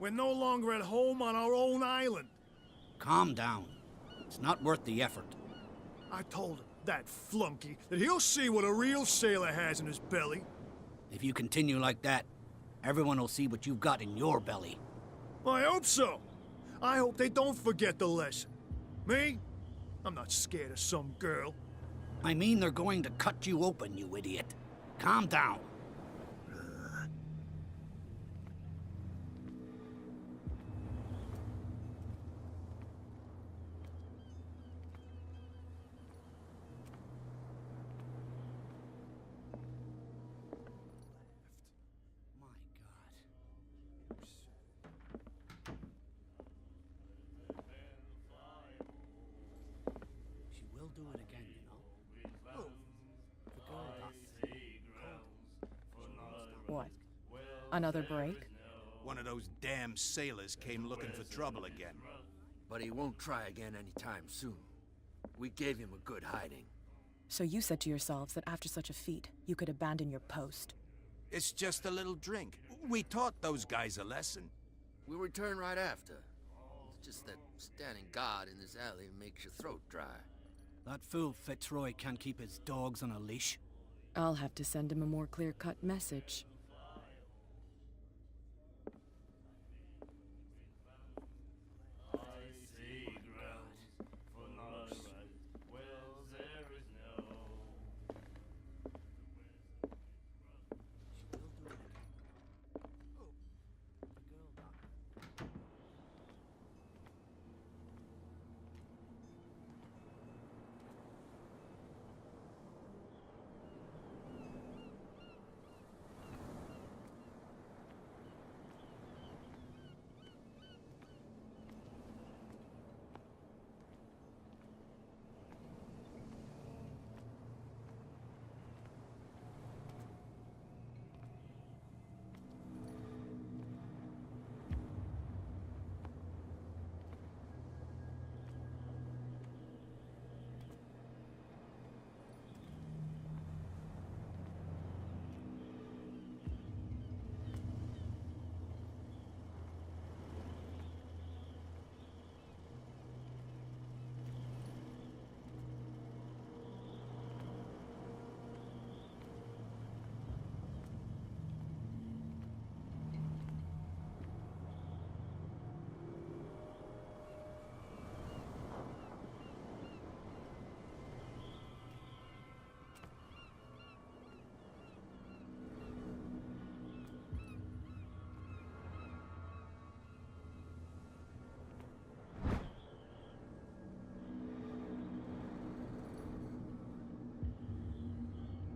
We're no longer at home on our own island. Calm down. It's not worth the effort. I told him, that flunky, that he'll see what a real sailor has in his belly. If you continue like that, everyone will see what you've got in your belly. I hope so. I hope they don't forget the lesson. Me? I'm not scared of some girl. I mean they're going to cut you open, you idiot. Calm down. Do it again, you know. Oh. What? Another break? One of those damn sailors came looking for trouble again. But he won't try again anytime soon. We gave him a good hiding. So you said to yourselves that after such a feat, you could abandon your post. It's just a little drink. We taught those guys a lesson. We'll return right after. It's just that standing guard in this alley makes your throat dry. That fool Fitzroy can't keep his dogs on a leash. I'll have to send him a more clear-cut message.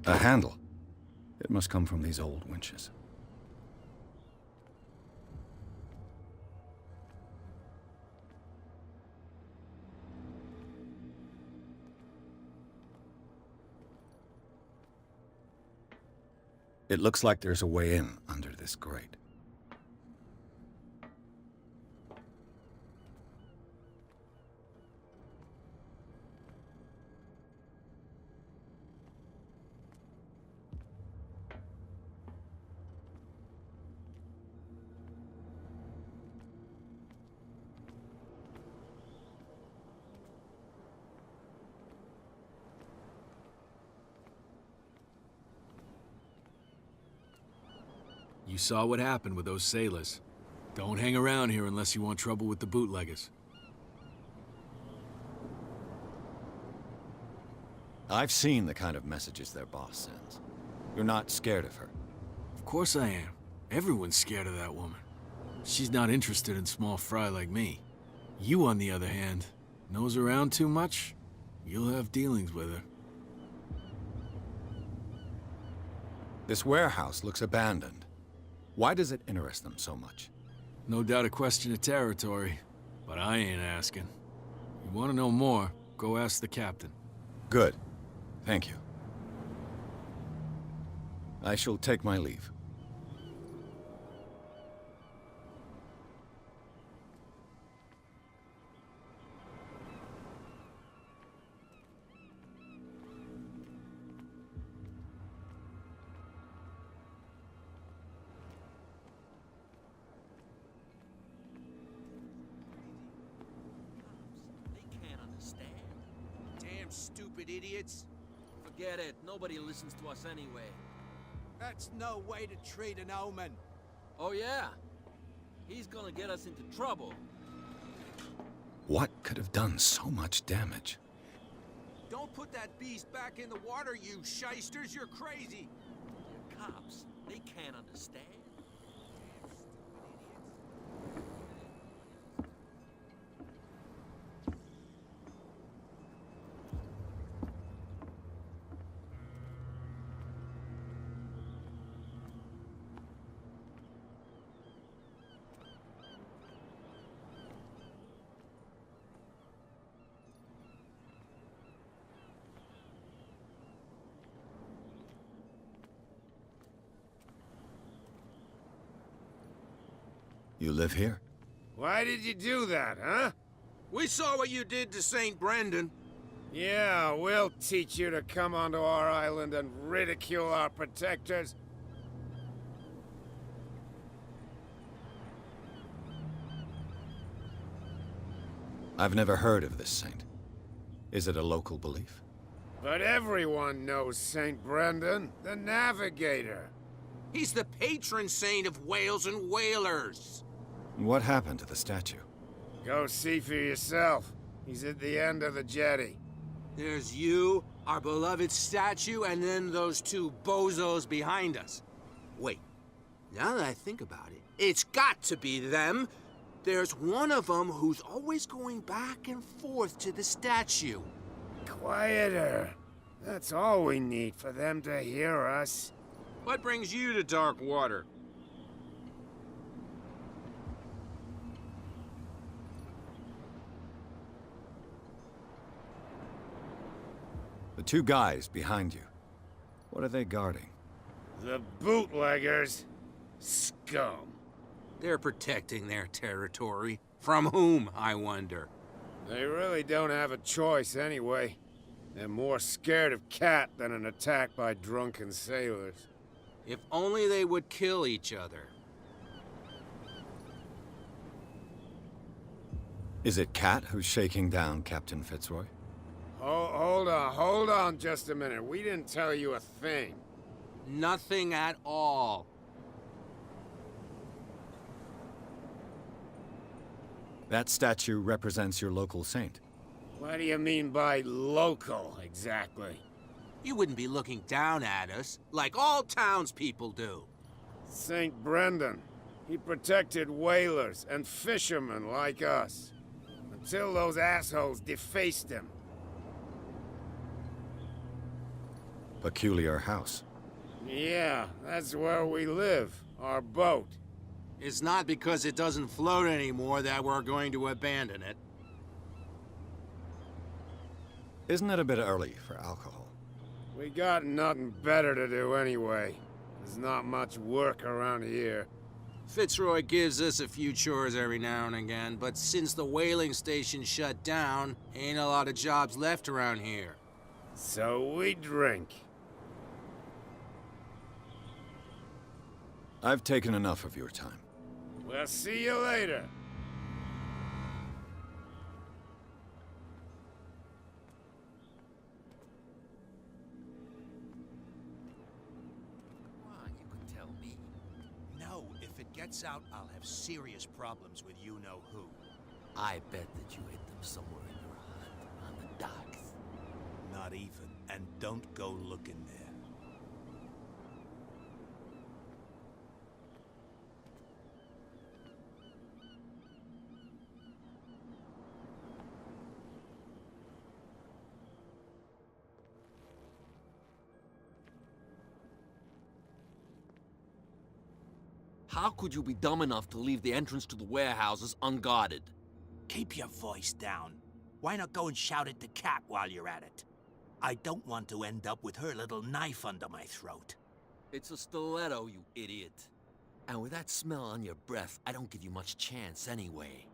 A handle. It must come from these old winches. It looks like there's a way in under this grate. You saw what happened with those sailors. Don't hang around here unless you want trouble with the bootleggers. I've seen the kind of messages their boss sends. You're not scared of her. Of course I am. Everyone's scared of that woman. She's not interested in small fry like me. You, on the other hand, nose around too much, you'll have dealings with her. This warehouse looks abandoned. Why does it interest them so much? No doubt a question of territory, but I ain't asking. You want to know more, go ask the captain. Good. Thank you. I shall take my leave. damn stupid idiots. Forget it. Nobody listens to us anyway. That's no way to treat an omen. Oh, yeah? He's gonna get us into trouble. What could have done so much damage? Don't put that beast back in the water, you shysters. You're crazy. They're cops. They can't understand. You live here? Why did you do that, huh? We saw what you did to St. Brendan. Yeah, we'll teach you to come onto our island and ridicule our protectors. I've never heard of this saint. Is it a local belief? But everyone knows St. Brendan, the Navigator. He's the patron saint of whales and whalers. What happened to the statue? Go see for yourself. He's at the end of the jetty. There's you, our beloved statue, and then those two bozos behind us. Wait, now that I think about it, it's got to be them. There's one of them who's always going back and forth to the statue. Quieter. That's all we need for them to hear us. What brings you to dark water? The two guys behind you. What are they guarding? The bootleggers. Scum. They're protecting their territory. From whom, I wonder? They really don't have a choice anyway. They're more scared of Cat than an attack by drunken sailors. If only they would kill each other. Is it Cat who's shaking down Captain Fitzroy? Hold on just a minute. We didn't tell you a thing. Nothing at all. That statue represents your local saint. What do you mean by local, exactly? You wouldn't be looking down at us, like all townspeople do. St. Brendan. He protected whalers and fishermen like us. Until those assholes defaced him. Peculiar house. Yeah, that's where we live. Our boat. It's not because it doesn't float anymore that we're going to abandon it. Isn't it a bit early for alcohol? We got nothing better to do anyway. There's not much work around here. Fitzroy gives us a few chores every now and again, but since the whaling station shut down, ain't a lot of jobs left around here. So we drink. I've taken enough of your time. We'll see you later. Why, you could tell me. No, if it gets out, I'll have serious problems with you-know-who. I bet that you hit them somewhere in your hut, on the docks. Not even, and don't go looking there. How could you be dumb enough to leave the entrance to the warehouses unguarded? Keep your voice down. Why not go and shout at the cat while you're at it? I don't want to end up with her little knife under my throat. It's a stiletto, you idiot. And with that smell on your breath, I don't give you much chance anyway.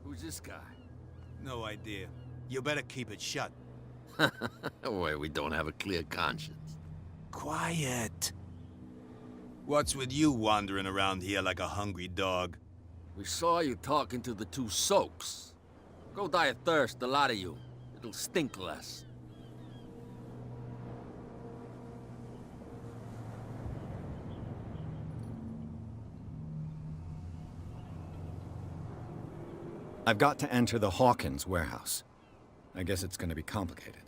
Who's this guy? No idea. You better keep it shut. Why, we don't have a clear conscience. Quiet. What's with you wandering around here like a hungry dog? We saw you talking to the two soaks. Go die of thirst, the lot of you. It'll stink less. I've got to enter the Hawkins warehouse. I guess it's gonna be complicated.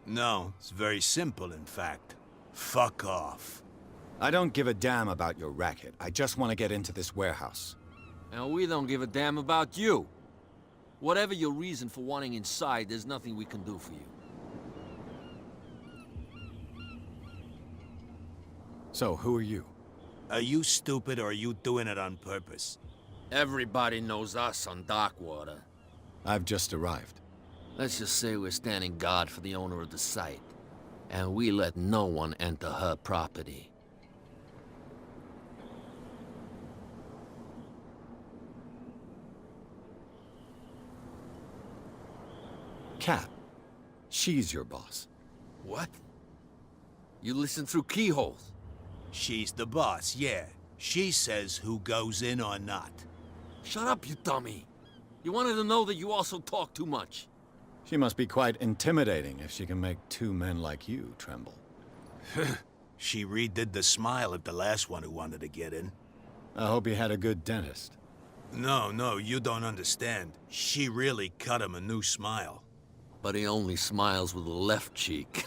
No, it's very simple, in fact. Fuck off. I don't give a damn about your racket. I just want to get into this warehouse. And we don't give a damn about you. Whatever your reason for wanting inside, there's nothing we can do for you. So, who are you? Are you stupid or are you doing it on purpose? Everybody knows us on Darkwater. I've just arrived. Let's just say we're standing guard for the owner of the site. And we let no one enter her property. Cat. She's your boss. What? You listen through keyholes? She's the boss, yeah. She says who goes in or not. Shut up, you dummy. You wanted to know that you also talk too much. She must be quite intimidating if she can make two men like you tremble. She redid the smile of the last one who wanted to get in. I hope you had a good dentist. No, you don't understand. She really cut him a new smile. But he only smiles with the left cheek.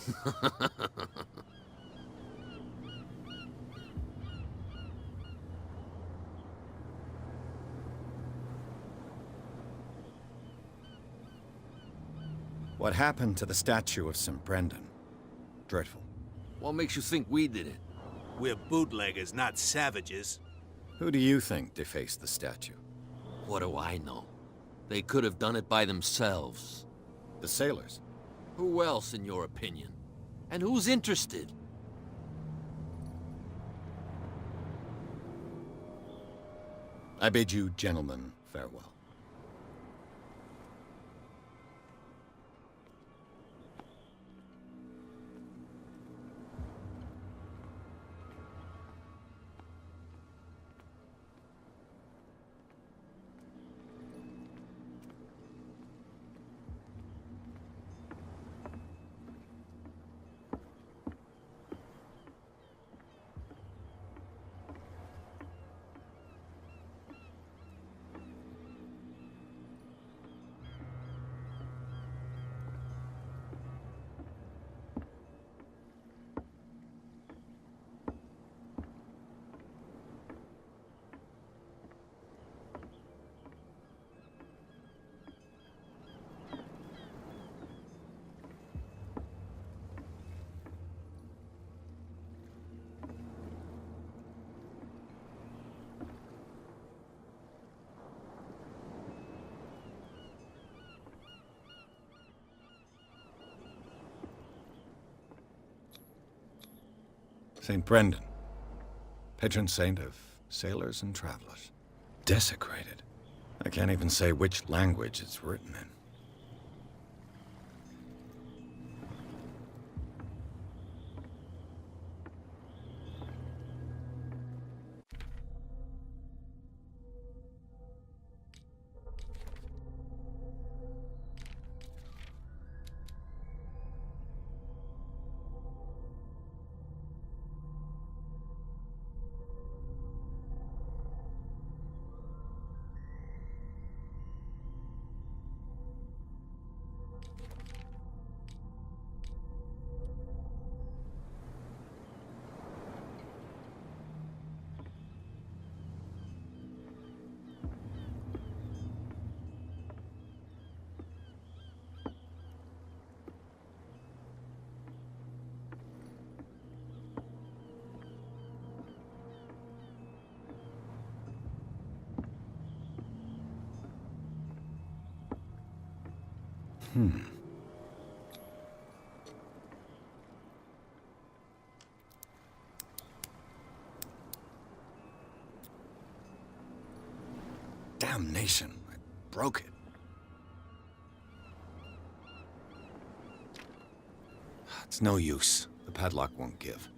What happened to the statue of St. Brendan? Dreadful. What makes you think we did it? We're bootleggers, not savages. Who do you think defaced the statue? What do I know? They could have done it by themselves. The sailors? Who else, in your opinion? And who's interested? I bid you gentlemen farewell. St. Brendan, patron saint of sailors and travelers. Desecrated. I can't even say which language it's written in. Damnation, I broke it. It's no use. The padlock won't give.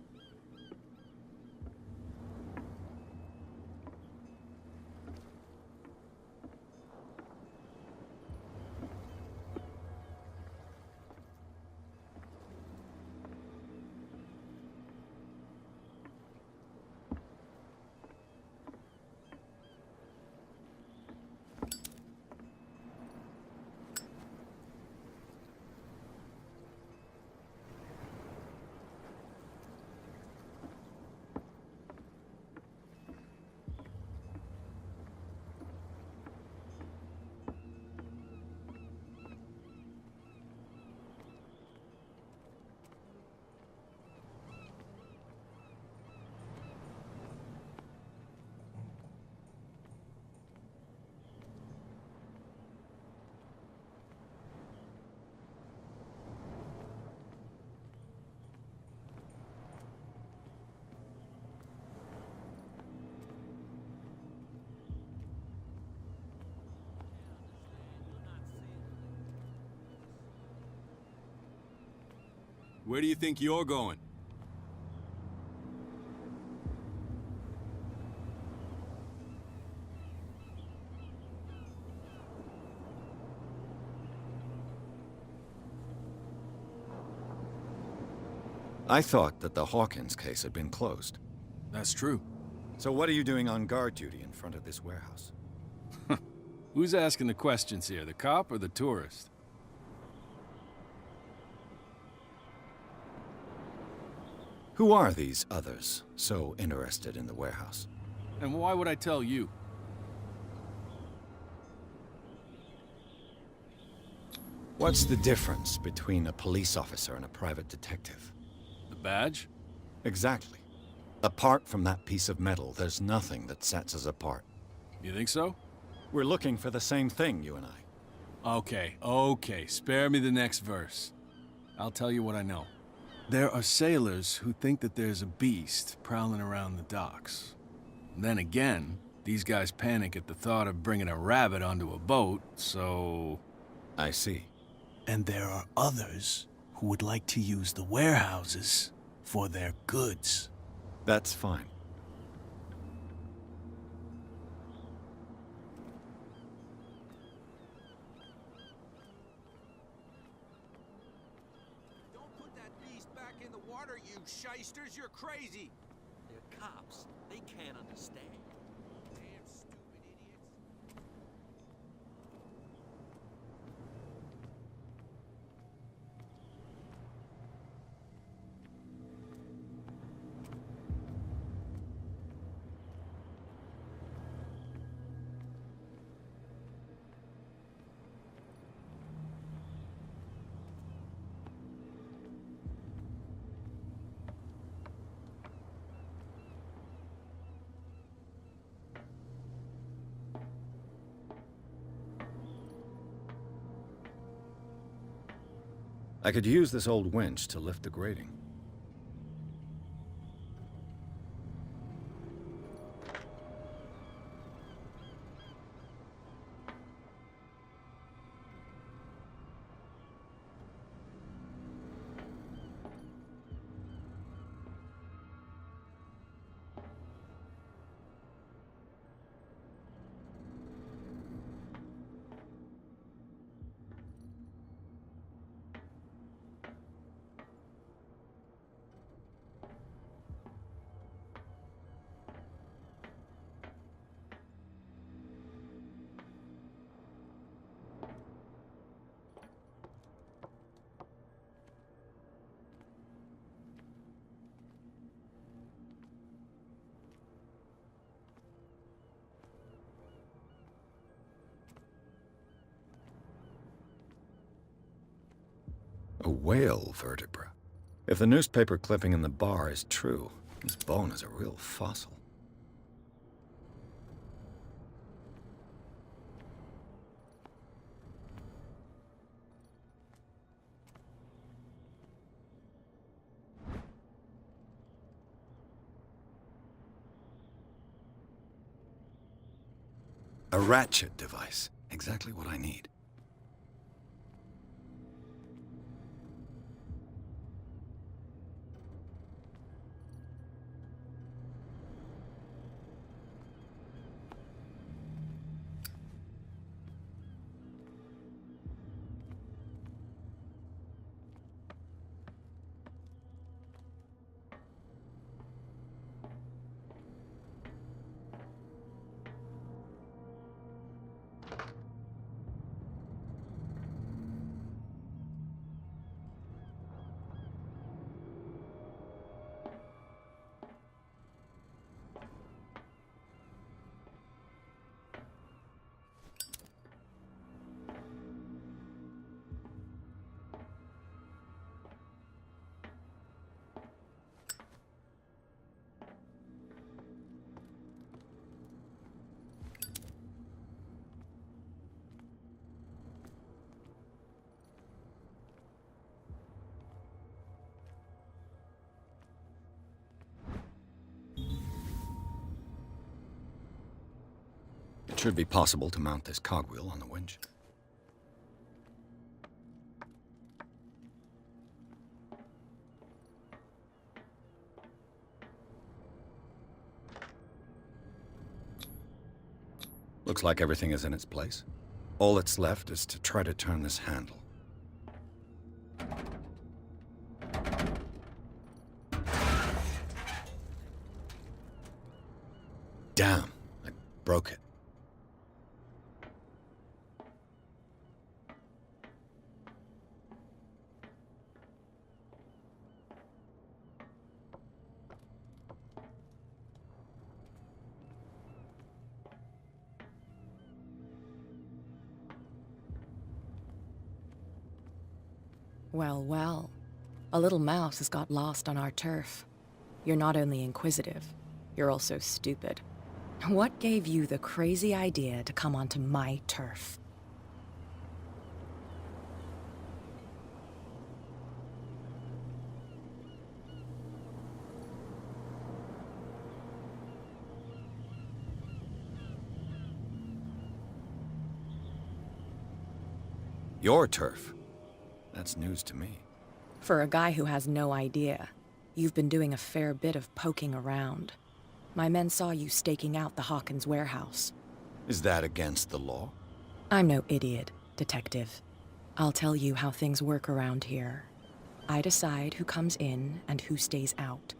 Where do you think you're going? I thought that the Hawkins case had been closed. That's true. So what are you doing on guard duty in front of this warehouse? Who's asking the questions here, the cop or the tourist? Who are these others so interested in the warehouse? And why would I tell you? What's the difference between a police officer and a private detective? The badge? Exactly. Apart from that piece of metal, there's nothing that sets us apart. You think so? We're looking for the same thing, you and I. Okay, spare me the next verse. I'll tell you what I know. There are sailors who think that there's a beast prowling around the docks. Then again, these guys panic at the thought of bringing a rabbit onto a boat, so... I see. And there are others who would like to use the warehouses for their goods. That's fine. Don't put that beast back in the water, you shysters! You're crazy! They're cops. They can't understand. Damn stupid idiots. I could use this old winch to lift the grating. A whale vertebra. If the newspaper clipping in the bar is true, this bone is a real fossil. A ratchet device. Exactly what I need. It should be possible to mount this cogwheel on the winch. Looks like everything is in its place. All that's left is to try to turn this handle. Damn, I broke it. Well, well. A little mouse has got lost on our turf. You're not only inquisitive, you're also stupid. What gave you the crazy idea to come onto my turf? Your turf? That's news to me. For a guy who has no idea, you've been doing a fair bit of poking around. My men saw you staking out the Hawkins warehouse. Is that against the law? I'm no idiot, detective. I'll tell you how things work around here. I decide who comes in and who stays out.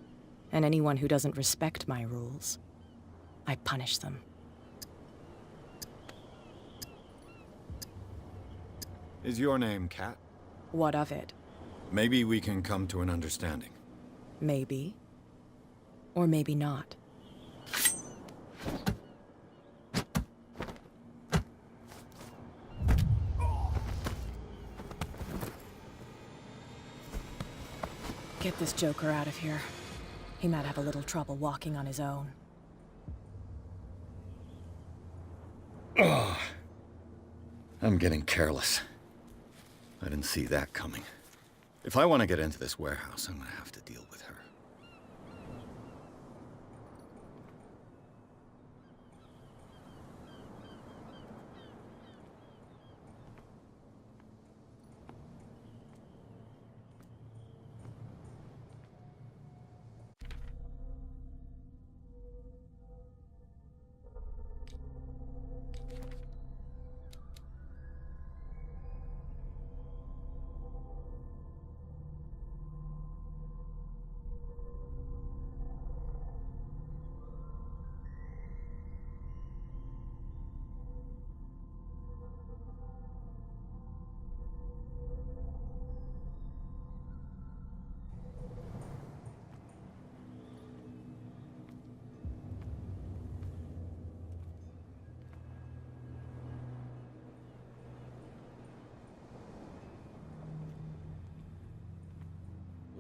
And anyone who doesn't respect my rules, I punish them. Is your name Kat? What of it? Maybe we can come to an understanding. Maybe. Or maybe not. Get this joker out of here. He might have a little trouble walking on his own. I'm getting careless. I didn't see that coming. If I want to get into this warehouse, I'm gonna have to deal with her.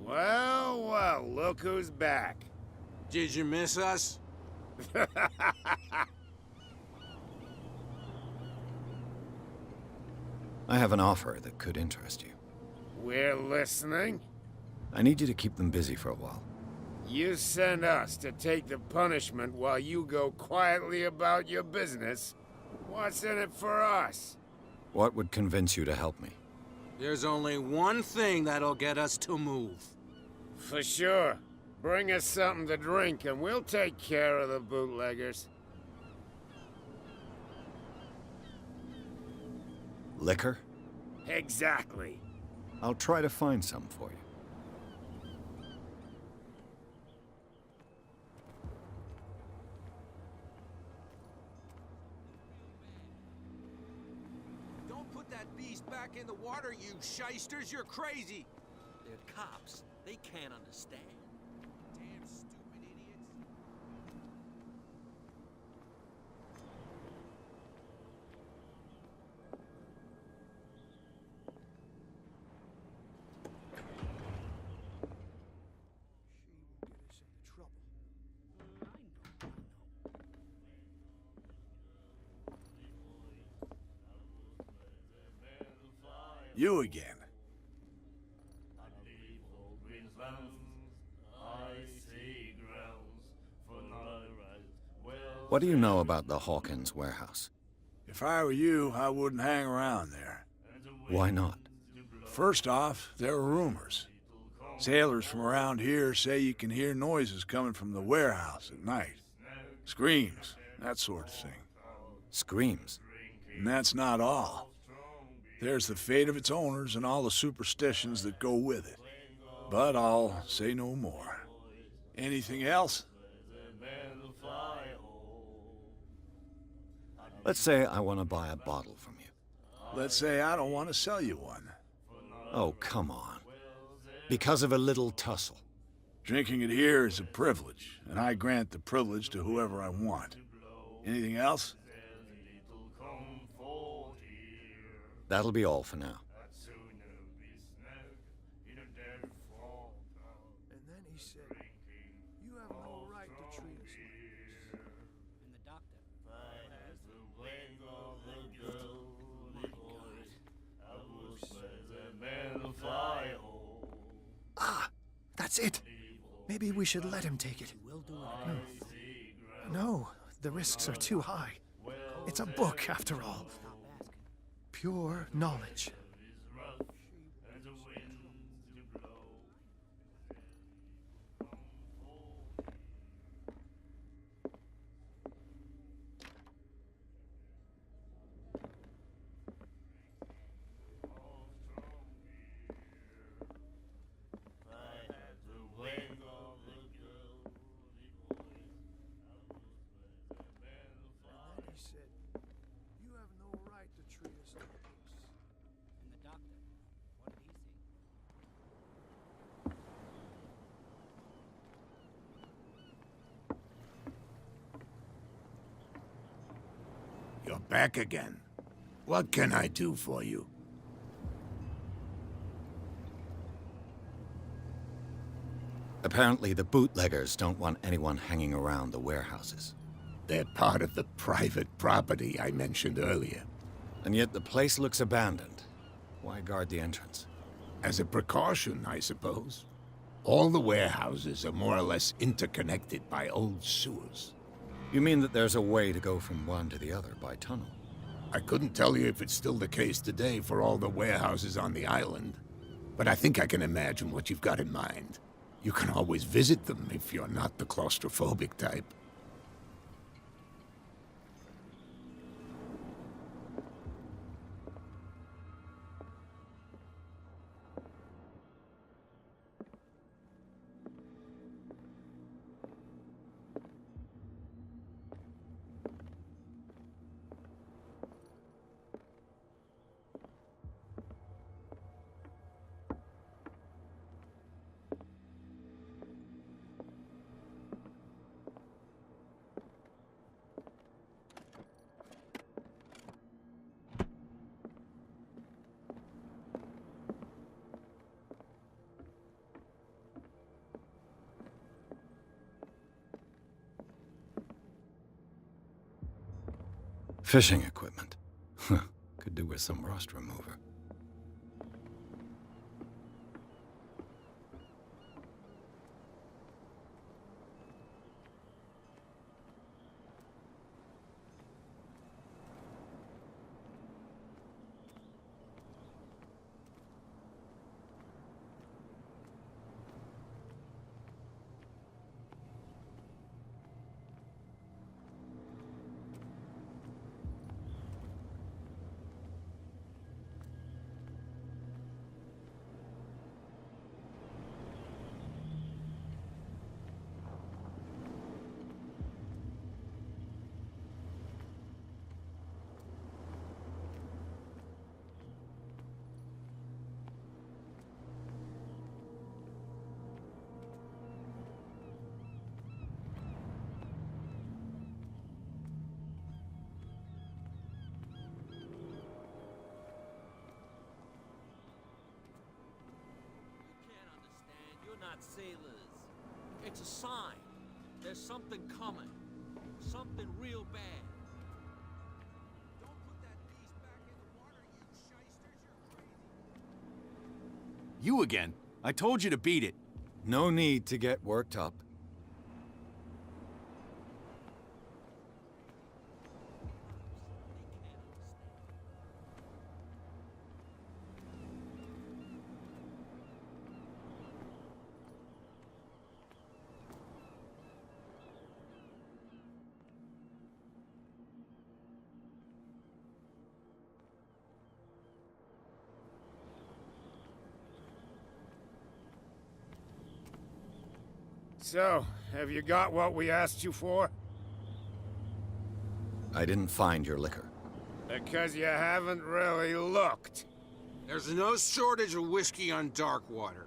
Well, well, look who's back. Did you miss us? I have an offer that could interest you. We're listening. I need you to keep them busy for a while. You send us to take the punishment while you go quietly about your business. What's in it for us? What would convince you to help me? There's only one thing that'll get us to move. For sure. Bring us something to drink and we'll take care of the bootleggers. Liquor? Exactly. I'll try to find some for you. Don't put that beast back in the water, you shysters! You're crazy! They're cops. They can't understand. Damn stupid idiots. You again. What do you know about the Hawkins warehouse? If I were you, I wouldn't hang around there. Why not? First off, there are rumors. Sailors from around here say you can hear noises coming from the warehouse at night. Screams, that sort of thing. Screams? And that's not all. There's the fate of its owners and all the superstitions that go with it. But I'll say no more. Anything else? Let's say I want to buy a bottle from you. Let's say I don't want to sell you one. Oh, come on. Because of a little tussle. Drinking it here is a privilege, and I grant the privilege to whoever I want. Anything else? That'll be all for now. And then he said, you have no right to treat us like this. And the doctor. Ah, that's it. Maybe we should let him take it. Will do it again. No, the risks are too high. It's a book, after all. Pure knowledge. He said, you have no right to treat us like this. And the doctor. What did he see? You're back again. What can I do for you? Apparently the bootleggers don't want anyone hanging around the warehouses. They're part of the private property I mentioned earlier. And yet the place looks abandoned. Why guard the entrance? As a precaution, I suppose. All the warehouses are more or less interconnected by old sewers. You mean that there's a way to go from one to the other by tunnel? I couldn't tell you if it's still the case today for all the warehouses on the island, but I think I can imagine what you've got in mind. You can always visit them if you're not the claustrophobic type. Fishing equipment. Huh. Could do with some rust remover. Not sailors. It's a sign. There's something coming. Something real bad. Don't put that beast back in the water, you shysters. You're crazy. You again. I told you to beat it. No need to get worked up. So, have you got what we asked you for? I didn't find your liquor. Because you haven't really looked. There's no shortage of whiskey on Darkwater.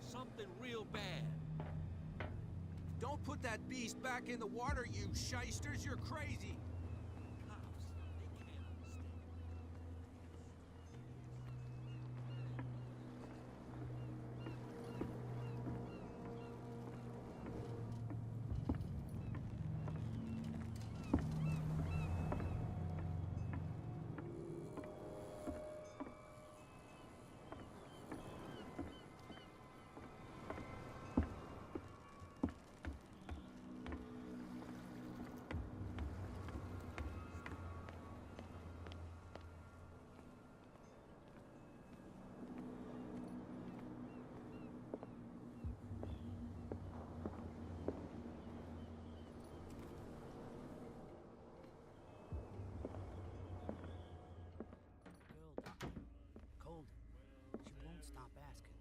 Something real bad. Don't put that beast back in the water, you shysters. You're crazy. Cops, they can't understand. Cold. She won't stop asking.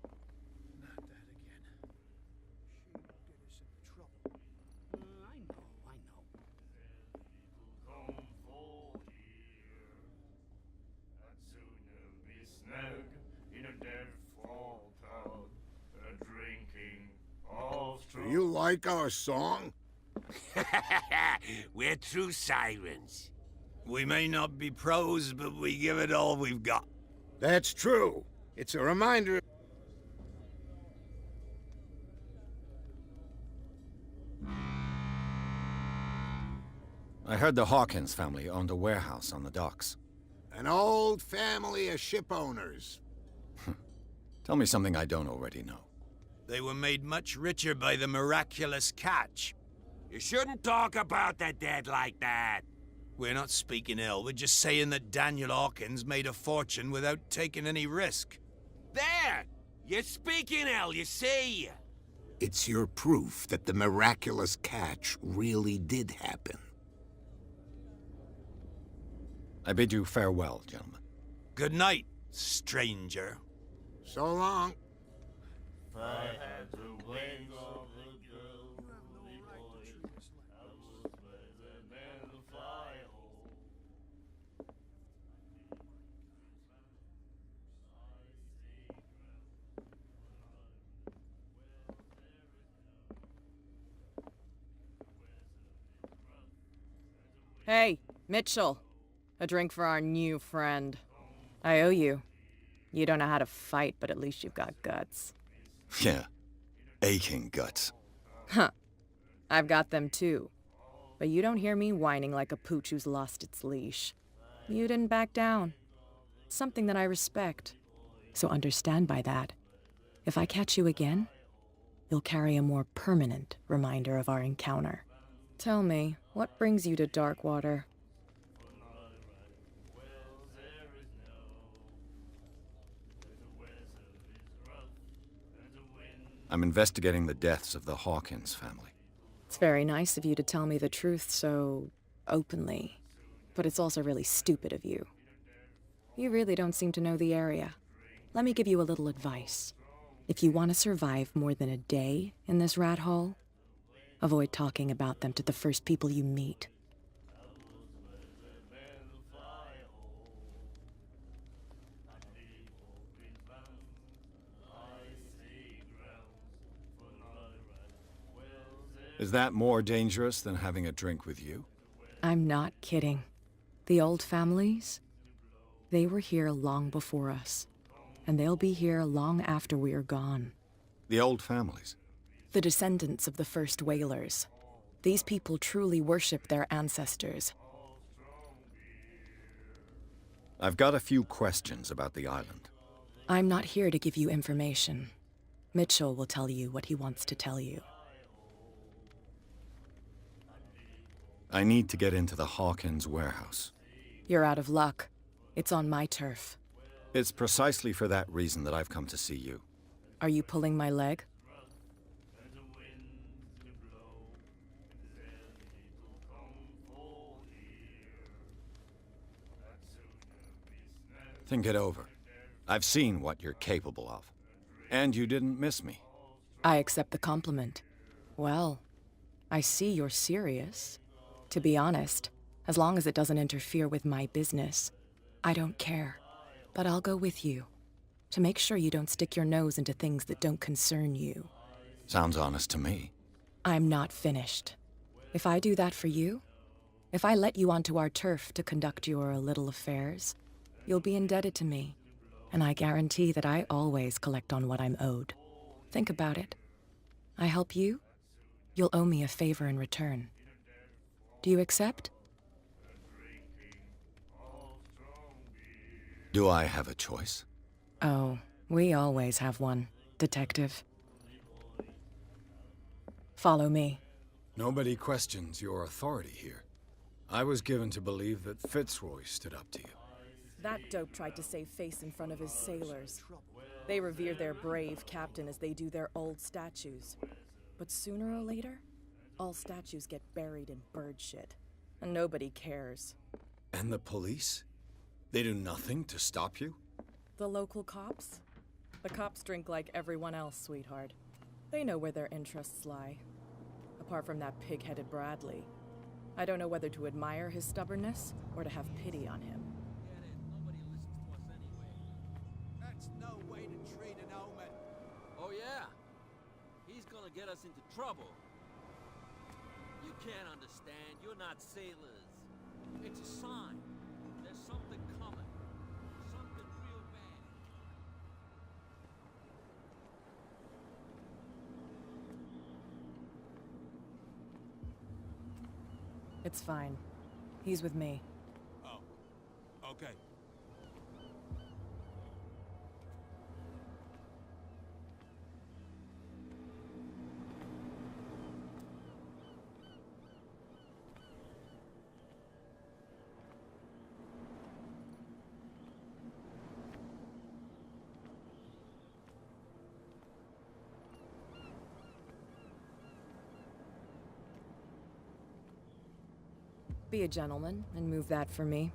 Not that again. She'd get us into trouble. I know. Come for here, and sooner be snug in a dead fall tub, drinking of Do you like our song? We're true sirens. We may not be pros, but we give it all we've got. That's true. It's a reminder. I heard the Hawkins family owned a warehouse on the docks. An old family of ship owners. Tell me something I don't already know. They were made much richer by the miraculous catch. You shouldn't talk about the dead like that. We're not speaking ill, we're just saying that Daniel Hawkins made a fortune without taking any risk. There! You're speaking ill, you see! It's your proof that the miraculous catch really did happen. I bid you farewell, gentlemen. Good night, stranger. So long. If I had the wings of the girl, You have no right to treat us like I this. was better than the fly hole. Hey, Mitchell. A drink for our new friend. I owe you. You don't know how to fight, but at least you've got guts. Yeah. Aching guts. Huh. I've got them too. But you don't hear me whining like a pooch who's lost its leash. You didn't back down. Something that I respect. So understand by that, if I catch you again, you'll carry a more permanent reminder of our encounter. Tell me, what brings you to Darkwater? I'm investigating the deaths of the Hawkins family. It's very nice of you to tell me the truth so openly, but it's also really stupid of you. You really don't seem to know the area. Let me give you a little advice. If you want to survive more than a day in this rat hole, avoid talking about them to the first people you meet. Is that more dangerous than having a drink with you? I'm not kidding. The old families, they were here long before us, and they'll be here long after we are gone. The old families? The descendants of the first whalers. These people truly worship their ancestors. I've got a few questions about the island. I'm not here to give you information. Mitchell will tell you what he wants to tell you. I need to get into the Hawkins warehouse. You're out of luck. It's on my turf. It's precisely for that reason that I've come to see you. Are you pulling my leg? Think it over. I've seen what you're capable of. And you didn't miss me. I accept the compliment. Well, I see you're serious. To be honest, as long as it doesn't interfere with my business, I don't care. But I'll go with you, to make sure you don't stick your nose into things that don't concern you. Sounds honest to me. I'm not finished. If I do that for you, if I let you onto our turf to conduct your little affairs, you'll be indebted to me, and I guarantee that I always collect on what I'm owed. Think about it. I help you, you'll owe me a favor in return. Do you accept? Do I have a choice? Oh, we always have one, Detective. Follow me. Nobody questions your authority here. I was given to believe that Fitzroy stood up to you. That dope tried to save face in front of his sailors. They revere their brave captain as they do their old statues. But sooner or later, all statues get buried in bird shit. And nobody cares. And the police? They do nothing to stop you? The local cops? The cops drink like everyone else, sweetheart. They know where their interests lie. Apart from that pig-headed Bradley. I don't know whether to admire his stubbornness or to have pity on him. That's no way to treat an omen. Oh yeah? He's gonna get us into trouble. You can't understand. You're not sailors. It's a sign. There's something coming. Something real bad. It's fine. He's with me. Oh, okay. Be a gentleman and move that for me.